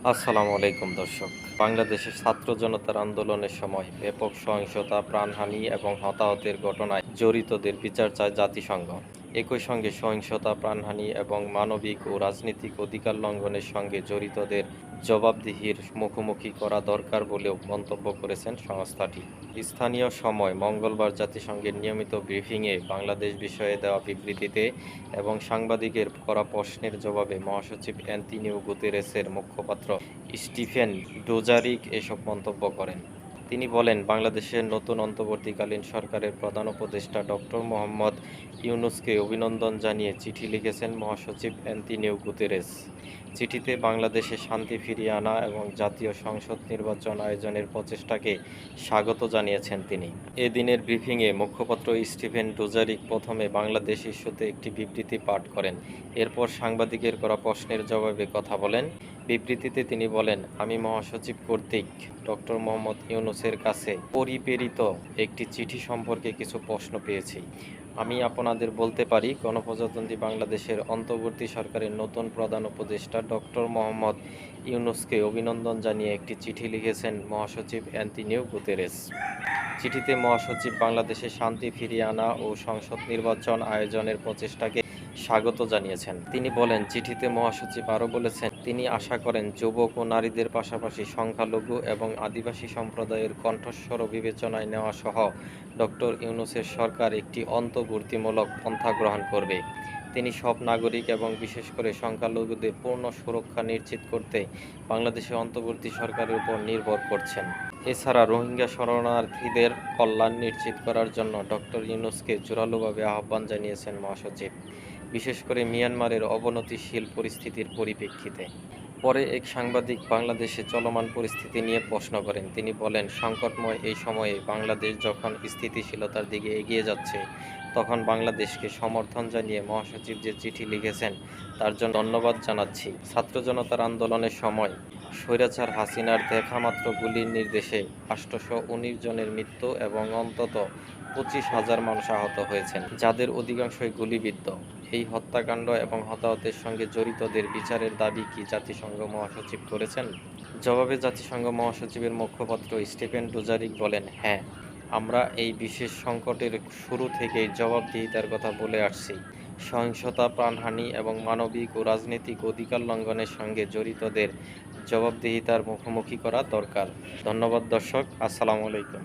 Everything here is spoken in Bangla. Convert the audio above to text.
আসসালামু আলাইকুম দর্শক। বাংলাদেশের ছাত্র জনতার আন্দোলনের সময় ব্যাপক সহিংসতা, প্রাণহানি এবং হতাহতের ঘটনায় জড়িতদের বিচার চায় জাতিসংঘ। একই সঙ্গে সহিংসতা, প্রাণহানি এবং মানবিক ও রাজনৈতিক অধিকার লঙ্ঘনের সঙ্গে জড়িতদের জবাবদিহির মুখোমুখি করা দরকার বলেও মন্তব্য করেছেন সংস্থাটি। স্থানীয় সময় মঙ্গলবার জাতিসংঘের নিয়মিত ব্রিফিংয়ে বাংলাদেশ বিষয়ে দেওয়া বিবৃতিতে এবং সাংবাদিকের করা প্রশ্নের জবাবে মহাসচিব অ্যান্টোনিও গুতেরেসের মুখপাত্র স্টিফেন ডুজারিক এসব মন্তব্য করেন। তিনি বলেন, বাংলাদেশের নতুন অন্তর্বর্তীকালীন সরকারের প্রধান উপদেষ্টা ডক্টর মোহাম্মদ ইউনূসকে অভিনন্দন জানিয়ে চিঠি লিখেছেন মহাসচিব অ্যান্টোনিও গুতেরেস। চিঠিতে বাংলাদেশে শান্তি ফিরিয়ে আনা এবং জাতীয় সংসদ নির্বাচন আয়োজনের প্রচেষ্টাকে স্বাগত জানিয়েছেন তিনি। এদিনের ব্রিফিংয়ে মুখপাত্র স্টিফেন ডুজারিক প্রথমে বাংলাদেশ ইস্যুতে একটি বিবৃতি পাঠ করেন। এরপর সাংবাদিকের করা প্রশ্নের জবাবে কথা বলেন। বিবৃতিতে তিনি বলেন, আমি মহাসচিব কর্তৃক ডক্টর মোহাম্মদ ইউনূসের কাছে পরিপ্রেরিত একটি চিঠি সম্পর্কে কিছু প্রশ্ন পেয়েছি। আমি আপনাদের বলতে পারি, গণপ্রজাতন্ত্রী বাংলাদেশের অন্তর্বর্তী সরকারের নতুন প্রধান উপদেষ্টা ডক্টর মোহাম্মদ ইউনূসকে অভিনন্দন জানিয়ে একটি চিঠি লিখেছেন মহাসচিব অ্যান্টোনিও গুতেরেস। চিঠিতে মহাসচিব বাংলাদেশে শান্তি ফিরিয়ে আনা ও সংসদ নির্বাচন আয়োজনের প্রচেষ্টাকে স্বাগত জানিয়েছেন। তিনি বলেন, চিঠিতে মহাসচিব আরও বলেছেন, তিনি আশা করেন যুবক ও নারীদের পাশাপাশি সংখ্যালঘু এবং আদিবাসী সম্প্রদায়ের কণ্ঠস্বরও বিবেচনায় নেওয়া সহ ডক্টর ইউনূসের সরকার একটি অন্তর্বর্তীমূলক পন্থা গ্রহণ করবে। তিনি সব নাগরিক এবং বিশেষ করে সংখ্যালঘুদের পূর্ণ সুরক্ষা নিশ্চিত করতে বাংলাদেশের অন্তর্বর্তী সরকারের উপর নির্ভর করছেন। এছাড়া রোহিঙ্গা শরণার্থীদের কল্যাণ নিশ্চিত করার জন্য ডক্টর ইউনূসকে জোরালোভাবে আহ্বান জানিয়েছেন মহাসচিব, বিশেষ করে মিয়ানমারের অবনতিশীল পরিস্থিতির পরিপ্রেক্ষিতে। পরে এক সাংবাদিক বাংলাদেশে চলমান পরিস্থিতি নিয়ে প্রশ্ন করেন। তিনি বলেন, সংকটময় এই সময়ে বাংলাদেশ যখন স্থিতিশীলতার দিকে এগিয়ে যাচ্ছে, তখন বাংলাদেশকে সমর্থন জানিয়ে মহাসচিব যে চিঠি লিখেছেন তার জন্য ধন্যবাদ জানাচ্ছি। ছাত্র জনতার আন্দোলনের সময় স্বৈরাচার হাসিনার দেখামাত্র গুলির নির্দেশে 819 জনের মৃত্যু এবং অন্তত 25,000 মানুষ আহত হয়েছেন, যাদের অধিকাংশই গুলিবিদ্ধ। এই হত্যাকাণ্ড এবং হতাহতের সঙ্গে জড়িতদের বিচারের দাবি কি জাতিসংঘ মহাসচিব করেছেন? জবাবে জাতিসংঘ মহাসচিবের মুখপাত্র স্টিফেন ডুজারিক বলেন, হ্যাঁ, আমরা এই বিশেষ সংকটের শুরু থেকেই জবাবদিহিতার কথা বলে আসছি। সহিংসতা, প্রাণহানি এবং মানবিক ও রাজনৈতিক অধিকার লঙ্ঘনের সঙ্গে জড়িতদের জবাবদিহিতার মুখোমুখি করা দরকার। ধন্যবাদ দর্শক। আসসালামু আলাইকুম।